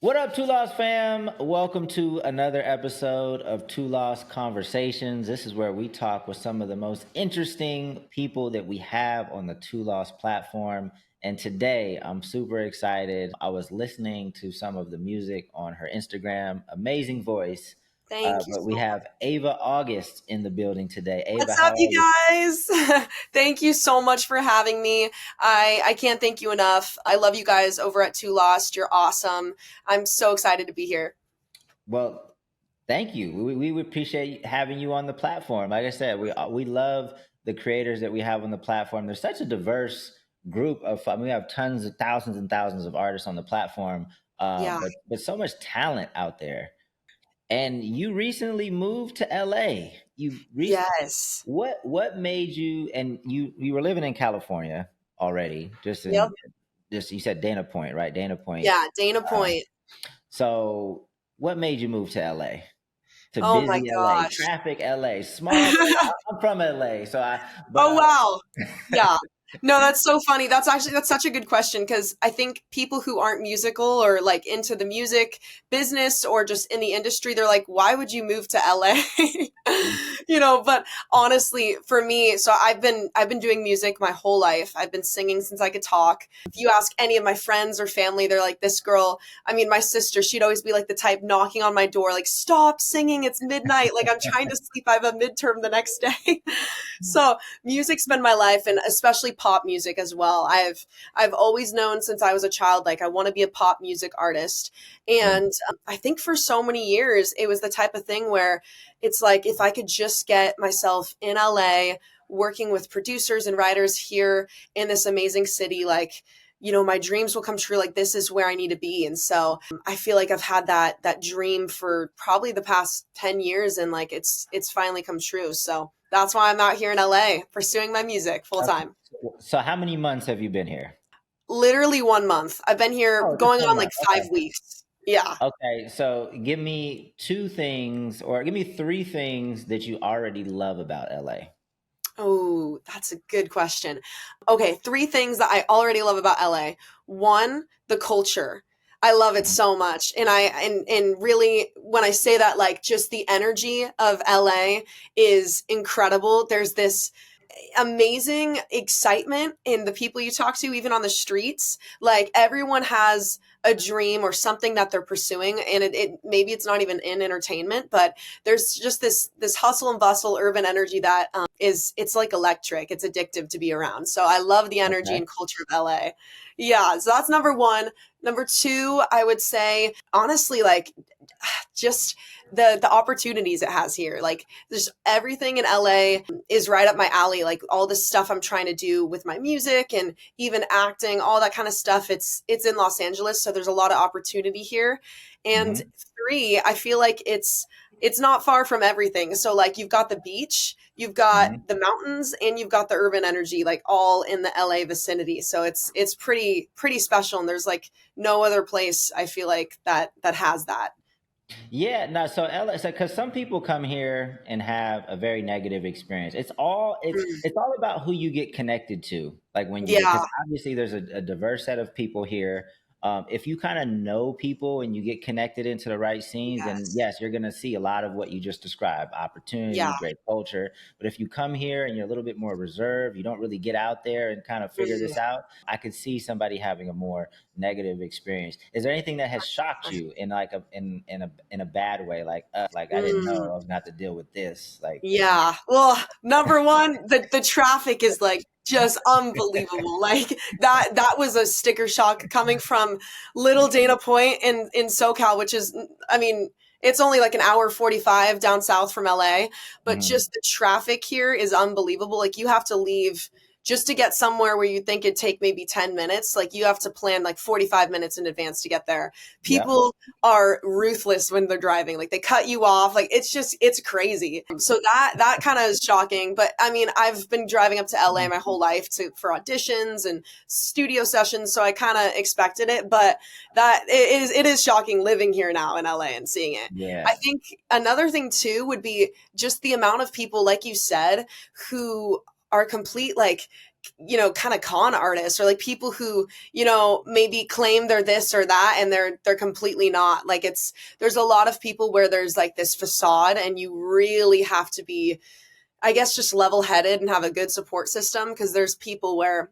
What up, Two Lost fam? Welcome to another episode of Two Lost Conversations. This is where we talk with some of the most interesting people that we have on the Two Lost platform. And today I'm super excited. I was listening to some of the music on her Instagram. Amazing voice. Thank you But we so much. have Ava August in the building today. Ava, What's how up, you are you? guys? Thank you so much for having me. I can't thank you enough. I love you guys over at Two Lost. You're awesome. I'm so excited to be here. Well, thank you. We appreciate having you on the platform. Like I said, we love the creators that we have on the platform. There's such a diverse group of. I mean, we have tons of thousands and thousands of artists on the platform, Yeah. but so much talent out there. And you recently moved to LA. Yes. What made you? And you were living in California already. Yep. Just you said Dana Point, right? Dana Point. Yeah. Dana Um, Point. so what made you move to LA? To Oh my busy LA, gosh. traffic LA, small. I'm from LA, so but Oh wow. Yeah. No, that's so funny. That's such a good question because I think people who aren't musical or like into the music business or just in the industry, they're like, why would you move to LA? But honestly, for me, so I've been doing music my whole life. I've been singing since I could talk. If you ask any of my friends or family, they're like, this girl, I mean, my sister, she'd always be like the type knocking on my door, like, stop singing, it's midnight. Like I'm trying to sleep. I have a midterm the next day. So music's been my life, and especially pop music as well. I've always known since I was a child, like I want to be a pop music artist. And I think for so many years it was the type of thing where it's like if I could just get myself in LA working with producers and writers here in this amazing city, like my dreams will come true. Like this is where I need to be. And so I feel like I've had that dream for probably the past 10 years, and like it's finally come true. So that's why I'm out here in LA pursuing my music full okay. time. So how many months have you been here? Literally 1 month. I've been here Oh, just going one on like month. 5 weeks. Yeah. Okay. So give me two things, or give me three things that you already love about LA. Oh, that's a good question. Okay, three things that I already love about LA. One, the culture. I love it so much. And really when I say that, like just the energy of LA is incredible. There's this amazing excitement in the people you talk to, even on the streets. Like everyone has a dream or something that they're pursuing, and it maybe it's not even in entertainment, but there's just this hustle and bustle urban energy that it's like electric. It's addictive to be around. So I love the energy Okay. and culture of LA. Yeah, so that's number one. Number two, I would say honestly, like just the opportunities it has here. Like there's everything in LA is right up my alley. Like all the stuff I'm trying to do with my music and even acting, all that kind of stuff. It's in Los Angeles, so there's a lot of opportunity here. And Hmm. three, I feel like it's not far from everything. So like you've got the beach, you've got Hmm. the mountains, and you've got the urban energy, like all in the LA vicinity. So it's pretty special. And there's like no other place I feel like that has that. Yeah, no. So LA, so because some people come here and have a very negative experience. Mm, It's all about who you get connected to. Like when you get, because yeah. obviously there's a diverse set of people here. If you kind of know people and you get connected into the right scenes, then Yes. yes, you're gonna see a lot of what you just described: opportunity, Yeah. great culture. But if you come here and you're a little bit more reserved, you don't really get out there and kind of figure Mm. this out. I could see somebody having a more negative experience. Is there anything that has shocked you in like in a bad way? Like I didn't know Mm. I was gonna have to deal with this. Like Yeah. Well, number one, the traffic is like just unbelievable. Like that was a sticker shock coming from little Dana Point in SoCal, which is I mean, it's only like an hour 45 down south from LA, but mhm. just the traffic here is unbelievable. Like you have to leave just to get somewhere where you think it'd take maybe 10 minutes, like you have to plan like 45 minutes in advance to get there. Yep. People are ruthless when they're driving. Like they cut you off. Like it's crazy. So that kind of is shocking. But I mean, I've been driving up to LA my whole life to for auditions and studio sessions, so I kind of expected it. But that it is shocking living here now in LA and seeing it. I Yeah. think another thing too would be just the amount of people, like you said, who are complete like kind of con artists, or like people who, maybe claim they're this or that, and they're completely not. Like, there's a lot of people where there's like this facade, and you really have to be, I guess, just level headed and have a good support system, because there's people where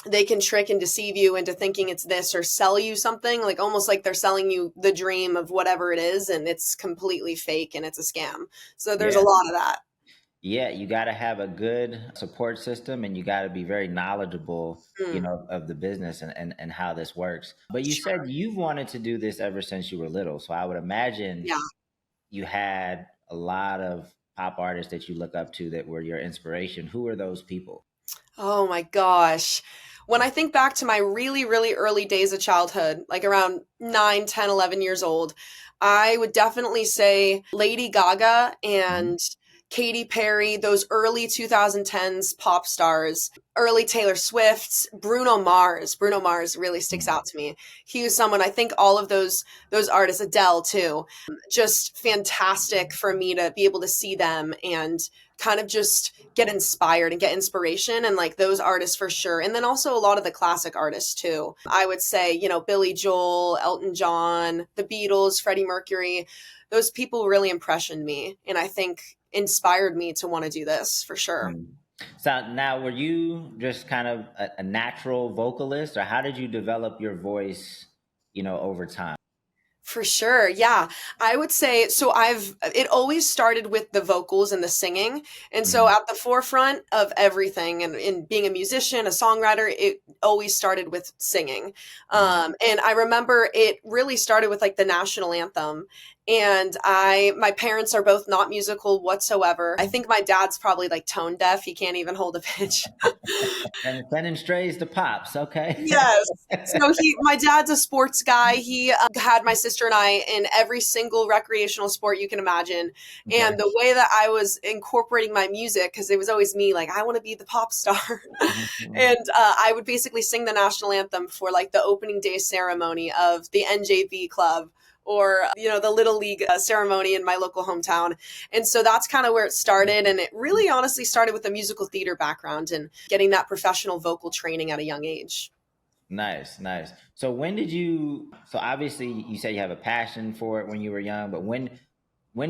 they can trick and deceive you into thinking it's this, or sell you something, like almost like they're selling you the dream of whatever it is, and it's completely fake and it's a scam. So there's a Yeah. lot of that. Yeah, you got to have a good support system and you got to be very knowledgeable, Mm, of the business and how this works. But you said sure. you've wanted to do this ever since you were little. So I would imagine Yeah. you had a lot of pop artists that you look up to that were your inspiration. Who are those people? Oh my gosh. When I think back to my really, really early days of childhood, like around 9, 10, 11 years old, I would definitely say Lady Gaga Mhm. and Katy Perry, those early 2010s pop stars, early Taylor Swift, Bruno Mars. Bruno Mars really sticks Mm. out to me. He was someone, I think all of those artists, Adele too, just fantastic for me to be able to see them and kind of just get inspired and get inspiration, and like those artists for sure. And then also a lot of the classic artists too. I would say, Billy Joel, Elton John, the Beatles, Freddie Mercury. Those people really impressioned me, and I think inspired me to want to do this for sure. Mm. So now, were you just kind of a natural vocalist, or how did you develop your voice, over time? For sure. Yeah. I would say so it always started with the vocals and the singing. And so Mhm. at the forefront of everything, and in being a musician, a songwriter, it always started with singing. Mhm. And I remember it really started with like the national anthem. And my parents are both not musical whatsoever. I think my dad's probably like tone deaf. He can't even hold a pitch. And sending strays to pops. Okay. Yes. So my dad's a sports guy. He had my sister and I in every single recreational sport you can imagine. Okay. And the way that I was incorporating my music, because it was always me, like, I want to be the pop star. Mhm. And I would basically sing the national anthem for like the opening day ceremony of the NJV club, or the little league ceremony in my local hometown. And so that's kind of where it started, and it really honestly started with a musical theater background and getting that professional vocal training at a young age. Nice, nice. So when did you? So obviously, you say you have a passion for it when you were young, but when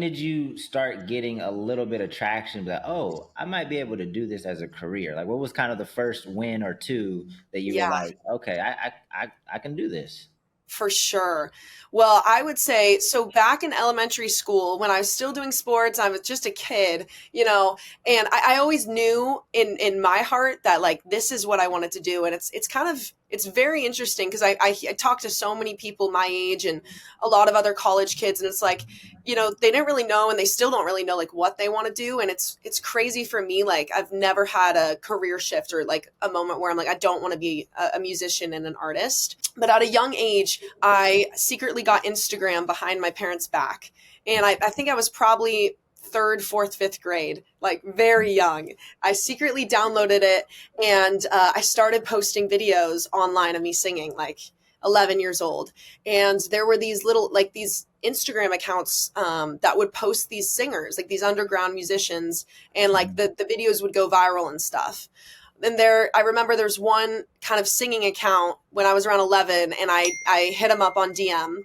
did you start getting a little bit of traction that, oh, I might be able to do this as a career? Like, what was kind of the first win or two that you were Yeah. like, okay, I can do this? For sure. Well, I would say so back in elementary school when I was still doing sports, I was just a kid, and I always knew in my heart that like this is what I wanted to do. And it's very interesting because I talked to so many people my age and a lot of other college kids, and it's like, they didn't really know, and they still don't really know like what they want to do. And it's crazy for me. Like, I've never had a career shift or like a moment where I'm like, I don't want to be a musician and an artist. But at a young age, I secretly got Instagram behind my parents' back. And I think I was probably third, fourth, fifth grade, like very young. I secretly downloaded it, and I started posting videos online of me singing, like 11 years old. And there were these little, like these Instagram accounts that would post these singers, like these underground musicians, and like Mhm. the videos would go viral and stuff. And I remember there's one kind of singing account when I was around 11, and I hit them up on DM,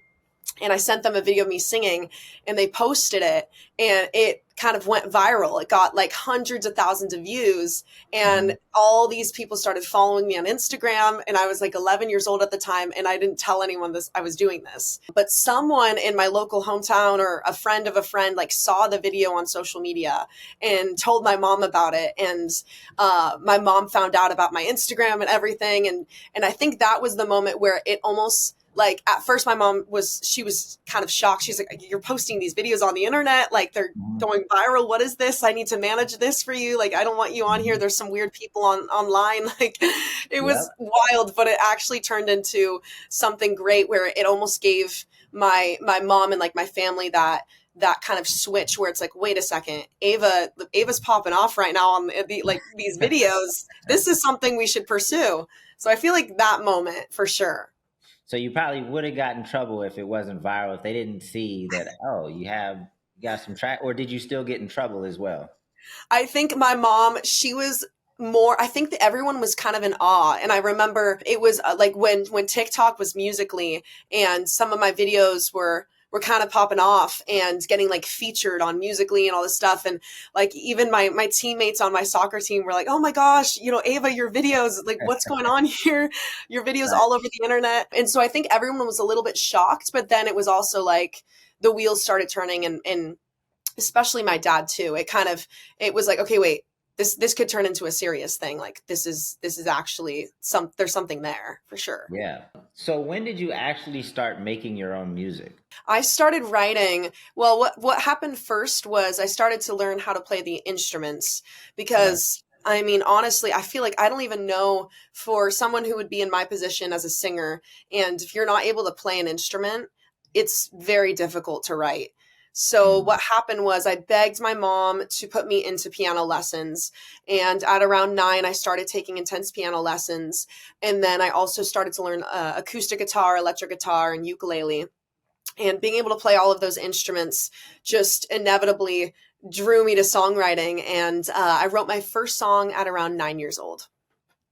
and I sent them a video of me singing, and they posted it, and it kind of went viral. It got like hundreds of thousands of views, and Mhm. all these people started following me on Instagram. And I was like 11 years old at the time, and I didn't tell anyone this I was doing this. But someone in my local hometown, or a friend of a friend, like saw the video on social media and told my mom about it. And my mom found out about my Instagram and everything. And I think that was the moment where it almost, like, at first my mom was kind of shocked. She's like, you're posting these videos on the internet, like they're Mhm. going viral. What is this? I need to manage this for you. Like, I don't want you on here. Mhm. There's some weird people online. Like, it was Yep. wild, but it actually turned into something great where it almost gave my mom and like my family that kind of switch where it's like, wait a second, Ava's popping off right now on like these videos. This is something we should pursue. So I feel like that moment for sure. So you probably would have gotten in trouble if it wasn't viral, if they didn't see that, oh, you got some track, or did you still get in trouble as well? I think my mom, she was more, I think that everyone was kind of in awe. And I remember it was like when TikTok was Musically, and some of my videos were kind of popping off and getting like featured on Musically and all this stuff. And like even my teammates on my soccer team were like, oh my gosh, you know, Ava, your videos, like what's going on here? Your videos Right. all over the internet. And so I think everyone was a little bit shocked, but then it was also like the wheels started turning, and especially my dad too. It was like, okay, wait, this could turn into a serious thing. Like this is actually there's something there for sure. Yeah. So when did you actually start making your own music? I started writing. Well, what happened first was I started to learn how to play the instruments, Right. because I mean, honestly, I feel like I don't even know, for someone who would be in my position as a singer, and if you're not able to play an instrument, it's very difficult to write. So Mm. what happened was I begged my mom to put me into piano lessons, and at around 9 I started taking intense piano lessons, and then I also started to learn acoustic guitar, electric guitar, and ukulele. And being able to play all of those instruments just inevitably drew me to songwriting. And I wrote my first song at around 9 years old.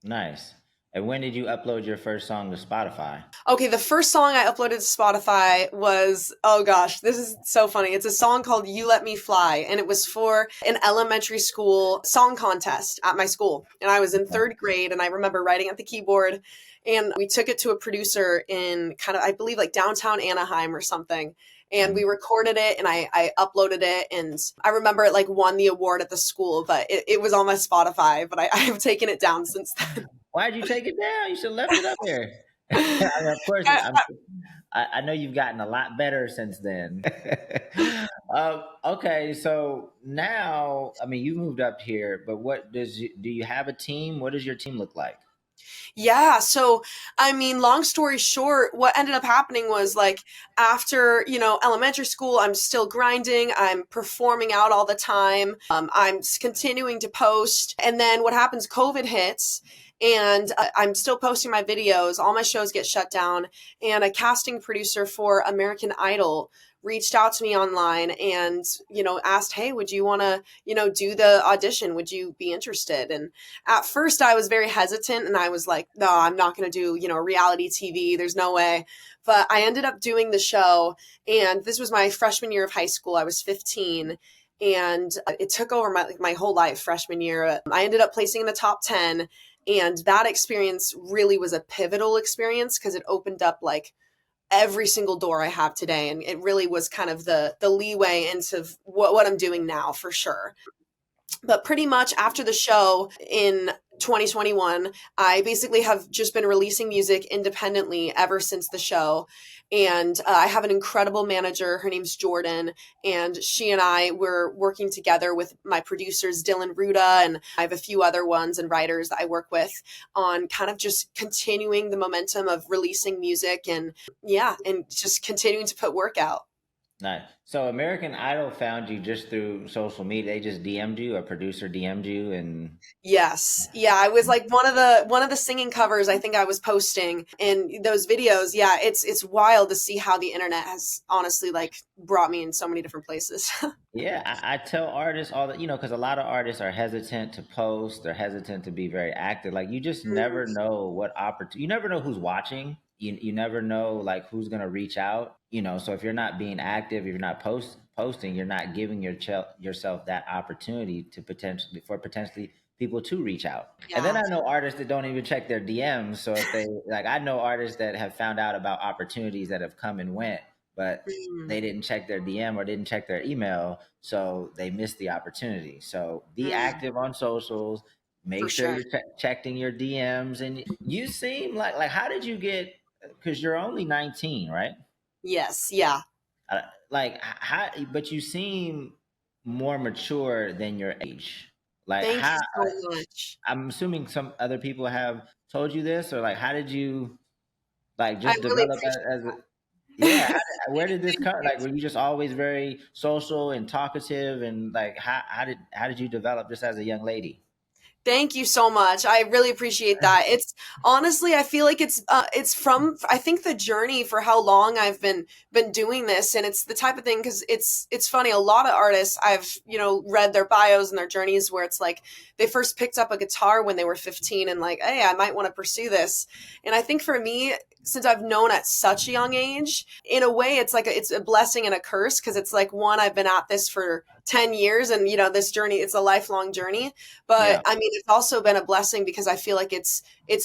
Nice. And when did you upload your first song to Spotify? Okay, the first song I uploaded to Spotify was, oh gosh, this is so funny. It's a song called You Let Me Fly, and it was for an elementary school song contest at my school. And I was in Okay. third grade, and I remember writing at the keyboard, and we took it to a producer in kind of, I believe, like downtown Anaheim or something. And we Mm. recorded it, and I uploaded it, and I remember it like won the award at the school, but it was on my Spotify, but I've taken it down since Why'd you take it down? You should have left it up there. I mean, of course, then. I know you've gotten a lot better since then. Okay, so now, I mean, you moved up here, but do you have a team? What does your team look like? Yeah. So, I mean, long story short, what ended up happening was like after, elementary school, I'm still grinding. I'm performing out all the time. I'm continuing to post. And then what happens, COVID hits. And I'm still posting my videos. All my shows get shut down. And a casting producer for American Idol reached out to me online and, asked, hey, would you want to, do the audition? Would you be interested? And at first I was very hesitant, and I was like, no, I'm not going to do, reality TV. There's no way. But I ended up doing the show, and this was my freshman year of high school. I was 15, and it took over my whole life freshman year. I ended up placing in the top 10, and that experience really was a pivotal experience because it opened up like every single door I have today, and it really was kind of the leeway into what I'm doing now for sure. But pretty much after the show in 2021, I basically have just been releasing music independently ever since the show. And I have an incredible manager. Her name's Jordan. And she and I were working together with my producers, Dylan Ruda, and I have a few other ones and writers that I work with on kind of just continuing the momentum of releasing music, and yeah, and just continuing to put work out. Nice. So American Idol found you just through social media. They just DM'd you, a producer DM'd you, and Yes. Yeah, I was like one of the singing covers I think I was posting in those videos. Yeah, it's wild to see how the internet has honestly like brought me in so many different places. yeah, I tell artists all that, because a lot of artists are hesitant to post. They're hesitant to be very active. Like you just Mm, never know what opportunity. You never know who's watching. You never know like who's gonna reach out. So if you're not being active, if you're not posting, you're not giving yourself that opportunity to potentially people to reach out. And then yeah. I know artists that don't even check their DMs. So if they like, I know artists that have found out about opportunities that have come and went, but Mm, they didn't check their DM or didn't check their email, so they missed the opportunity. So be mm, active on socials. for Make sure sure. you're checking your DMs. And you seem like how did you get? Because you're only 19, right? Yes. Yeah. Uh, like how? But you seem more mature than your age. Like Thank how? you so much. I'm assuming some other people have told you this, or like how did you like I just really develop appreciate as a yeah, where did this Thank come? you. Like, were you just always very social and talkative, and like, how did you develop just as a young lady? Thank you so much. I really appreciate that. It's honestly, I feel like it's from I think the journey for how long I've been doing this, and it's the type of thing because it's funny. A lot of artists I've read their bios and their journeys where it's like they first picked up a guitar when they were 15 and like, hey, I might want to pursue this. And I think for me, since I've known at such a young age, in a way, it's a blessing and a curse because it's like one, I've been at this for 10 years, and this journey, it's a lifelong journey. But Yeah. I mean, it's also been a blessing because I feel like it's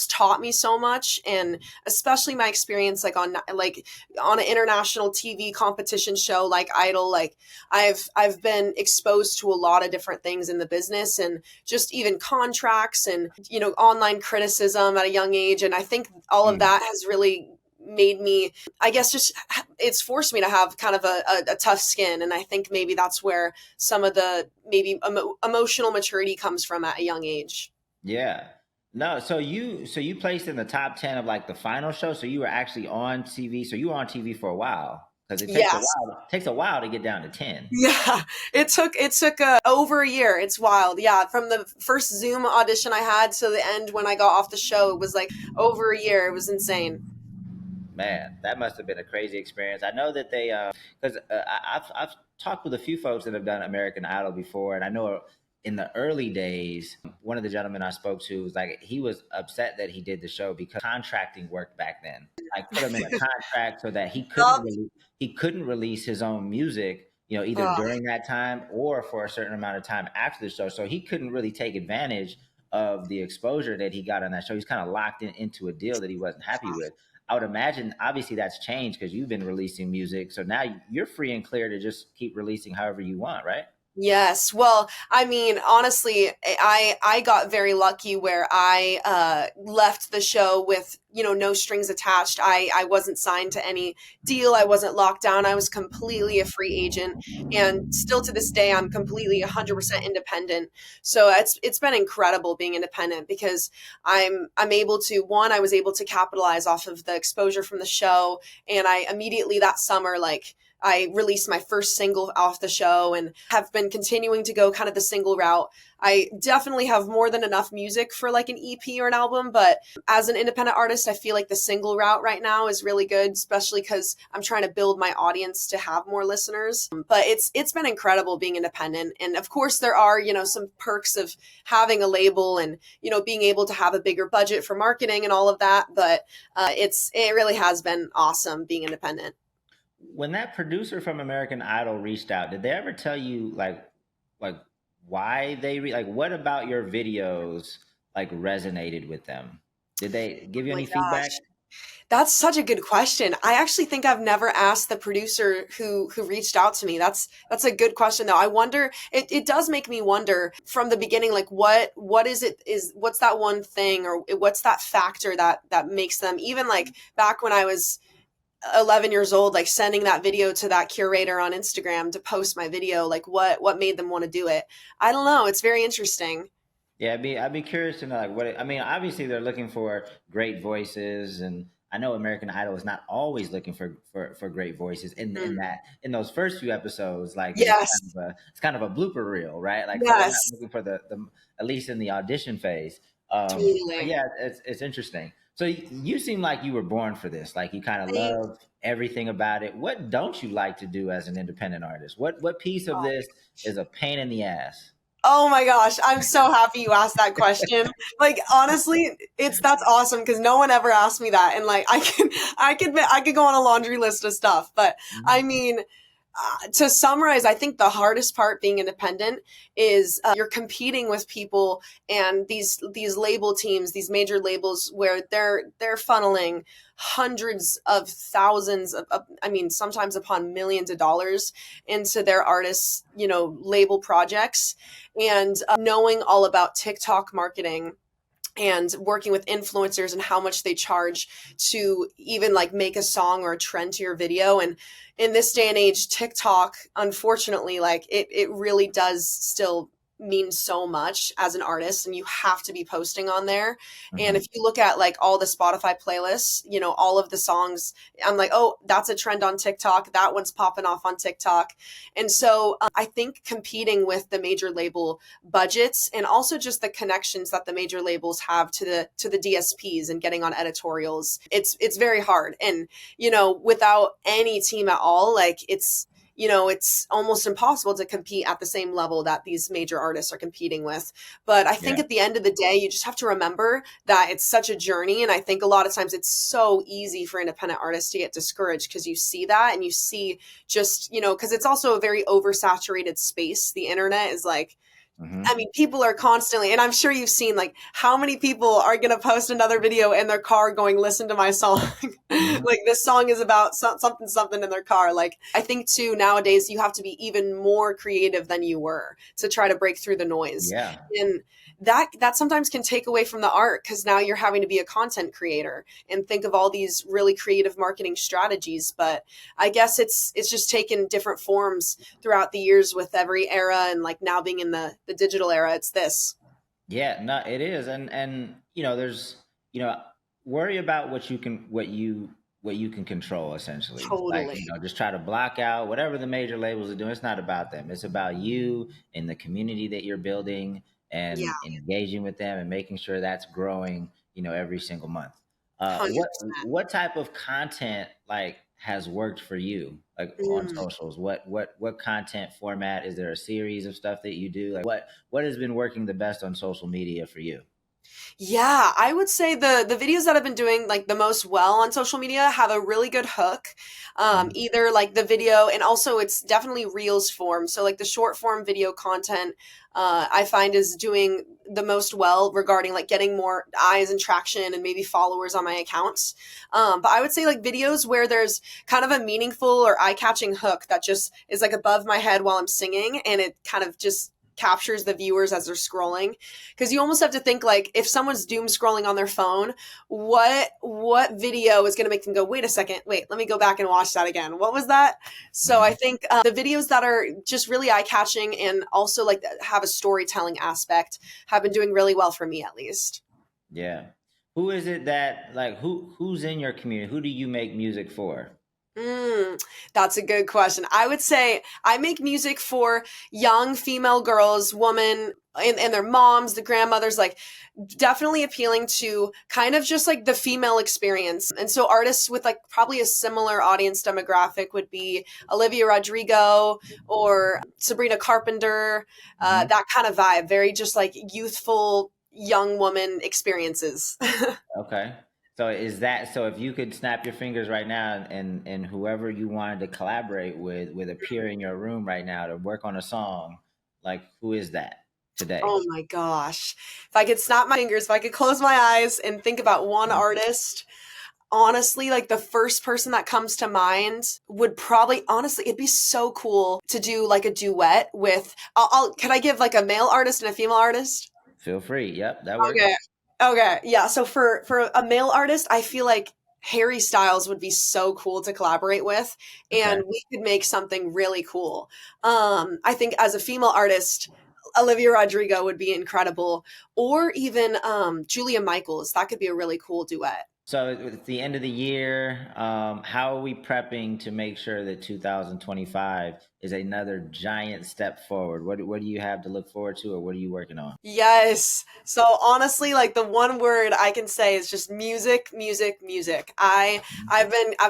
taught me so much, and especially my experience on an international TV competition show like Idol. Like I've been exposed to a lot of different things in the business, and just even contracts and online criticism at a young age. And I think all of Mm. that has really made me, I guess, just it's forced me to have kind of a tough skin. And I think maybe that's where some of the maybe emotional maturity comes from at a young age. Yeah. No, so you placed in the top 10 of like the final show. So you were actually on TV. So you were on TV for a while because Yes. it takes a while to get down to 10. Yeah, it took over a year. It's wild. Yeah, from the first Zoom audition I had to the end when I got off the show, it was like over a year. It was insane. Man, that must have been a crazy experience. I know that they, because I've talked with a few folks that have done American Idol before, and I know in the early days, one of the gentlemen I spoke to was like he was upset that he did the show because contracting worked back then. Like put him in a contract so that Yup. he couldn't release his own music, either Ugh. during that time or for a certain amount of time after the show. So he couldn't really take advantage of the exposure that he got on that show. He's kind of locked into a deal that he wasn't happy with. I would imagine, obviously, that's changed because you've been releasing music. So now you're free and clear to just keep releasing however you want, right? Yes. Well, I mean, honestly, I got very lucky where I left the show with no strings attached. I wasn't signed to any deal. I wasn't locked down. I was completely a free agent, and still to this day, I'm completely 100% independent. So it's been incredible being independent because I'm able to one. I was able to capitalize off of the exposure from the show, and I immediately that summer I released my first single off the show and have been continuing to go kind of the single route. I definitely have more than enough music for like an EP or an album, but as an independent artist, I feel like the single route right now is really good, especially because I'm trying to build my audience to have more listeners. But it's been incredible being independent, and of course there are some perks of having a label and being able to have a bigger budget for marketing and all of that. But it really has been awesome being independent. When that producer from American Idol reached out, did they ever tell you like why like what about your videos like resonated with them? Did they give you Oh my any feedback? gosh. That's such a good question. I actually think I've never asked the producer who reached out to me. That's a good question though. I wonder it does make me wonder from the beginning, like what what's that one thing or what's that factor that makes them, even like back when I was 11 years old, like sending that video to that curator on Instagram to post my video, like what made them want to do it. I don't know. It's very interesting. Yeah, I'd be curious to know like I mean, obviously they're looking for great voices, and I know American Idol is not always looking for great voices. In Mm. in those first few episodes, like Yes. it's kind of a blooper reel, right? Like so they're not Yes. looking for the at least in the audition phase. But Totally. yeah, it's interesting. So you seem like you were born for this. Like you kind of Thanks. love everything about it. What don't you like to do as an independent artist? What piece of this is a pain in the ass? Oh my gosh, I'm so happy you asked that question. Like honestly, that's awesome because no one ever asked me that, and like I could go on a laundry list of stuff. But I mean, to summarize, I think the hardest part being independent is you're competing with people and these label teams, these major labels where they're funneling hundreds of thousands I mean sometimes upon millions of dollars into their artists, label projects, and knowing all about TikTok marketing and working with influencers and how much they charge to even like make a song or a trend to your video. And in this day and age, TikTok, unfortunately, like it really does still means so much as an artist, and you have to be posting on there. And Hmm. if you look at like all the Spotify playlists, you know, all of the songs, I'm like, oh, that's a trend on TikTok. That one's popping off on TikTok. And so I think competing with the major label budgets and also just the connections that the major labels have to the DSPs and getting on editorials, it's very hard. And you know, without any team at all, like it's, you know, it's almost impossible to compete at the same level that these major artists are competing with. But I think Yeah. at the end of the day, you just have to remember that it's such a journey. And I think a lot of times it's so easy for independent artists to get discouraged because you see that and you see just, you know, because it's also a very oversaturated space. The internet is like, I Hmm. mean, people are constantly, and I'm sure you've seen like how many people are going to post another video in their car going, listen to my song. Hmm. Like this song is about something, something in their car. Like, I think too, nowadays you have to be even more creative than you were to try to break through the noise. Yeah. And that sometimes can take away from the art because now you're having to be a content creator and think of all these really creative marketing strategies. But I guess it's just taken different forms throughout the years with every era, and like now being in the digital era, it's this. Yeah, no, it is, and you know, there's, you know, worry about what you can control essentially. Like, Totally. you know, just try to block out whatever the major labels are doing. It's not about them. It's about you and the community that you're building Yeah. and engaging with them and making sure that's growing, you know, every single month. $100. What type of content like has worked for you like on Mm. socials? What content format? Is there a series of stuff that you do? Like what has been working the best on social media for you? Yeah, I would say the videos that I've been doing like the most well on social media have a really good hook. Mhm. Either like the video, and also it's definitely Reels form. So like the short form video content, I find is doing the most well regarding like getting more eyes and traction and maybe followers on my accounts. But I would say like videos where there's kind of a meaningful or eye catching hook that just is like above my head while I'm singing, and it kind of just captures the viewers as they're scrolling, because you almost have to think like if someone's doom scrolling on their phone, what video is going to make them go, wait a second, wait, let me go back and watch that again, what was that? So I Mhm. think the videos that are just really eye-catching and also like have a storytelling aspect have been doing really well for me, at least. Yeah. Who is it that like who's in your community? Who do you make music for? Mm, that's a good question. I would say I make music for young female girls, women, and their moms, the grandmothers, like definitely appealing to kind of just like the female experience. And so artists with like probably a similar audience demographic would be Olivia Rodrigo or Sabrina Carpenter, Hmm. that kind of vibe, very just like youthful young woman experiences. Okay. So is that so if you could snap your fingers right now and whoever you wanted to collaborate with would appear in your room right now to work on a song, like who is that today? Oh my gosh. If I could snap my fingers, if I could close my eyes and think about one Mhm. artist, honestly, like the first person that comes to mind would probably, honestly, it'd be so cool to do like a duet with, can I give like a male artist and a female artist? Feel free. Yep, that works. Okay. Okay. Yeah. So for a male artist, I feel like Harry Styles would be so cool to collaborate with, Okay. and we could make something really cool. I think as a female artist, Olivia Rodrigo would be incredible, or even Julia Michaels. That could be a really cool duet. So it's the end of the year. How are we prepping to make sure that 2025 is another giant step forward? What do you have to look forward to, or what are you working on? Yes. So honestly, like the one word I can say is just music, music, music. I've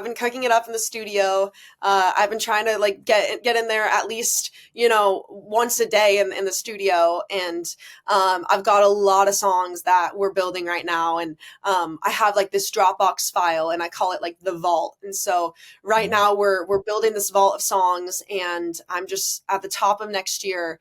been cooking it up in the studio. I've been trying to like get in there at least, you know, once a day in the studio, and I've got a lot of songs that we're building right now, and I have like this Dropbox file, and I call it like the vault. And so right Mhm. now we're building this vault of songs, and I'm just at the top of next year,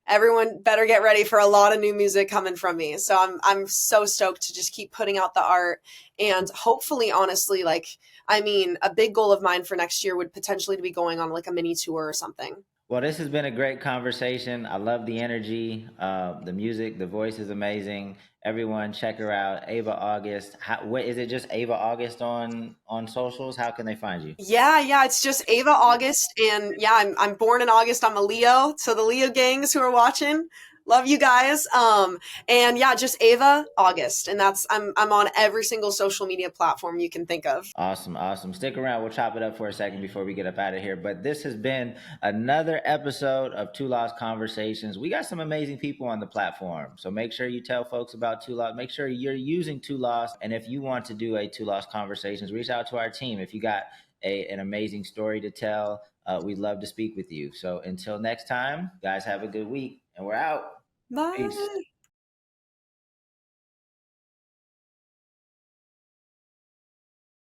everyone better get ready for a lot of new music coming from me. So I'm so stoked to just keep putting out the art, and hopefully, honestly, like I mean, a big goal of mine for next year would potentially to be going on like a mini tour or something. Well, this has been a great conversation. I love the energy, the music, the voice is amazing. Everyone, check her out, Ava August. What is it? Just Ava August on socials? How can they find you? Yeah, yeah, it's just Ava August, and yeah, I'm born in August. I'm a Leo, so the Leo gangs who are watching, Love you guys. And yeah, just Ava August, and that's I'm on every single social media platform you can think of. Awesome, awesome. Stick around. We'll chop it up for a second before we get up out of here. But this has been another episode of Two Lost Conversations. We got some amazing people on the platform. So make sure you tell folks about Two Lost. Make sure you're using Two Lost. And if you want to do a Two Lost Conversations, reach out to our team. If you got an amazing story to tell, we'd love to speak with you. So until next time, guys, have a good week. And we're out. Peace. Bye.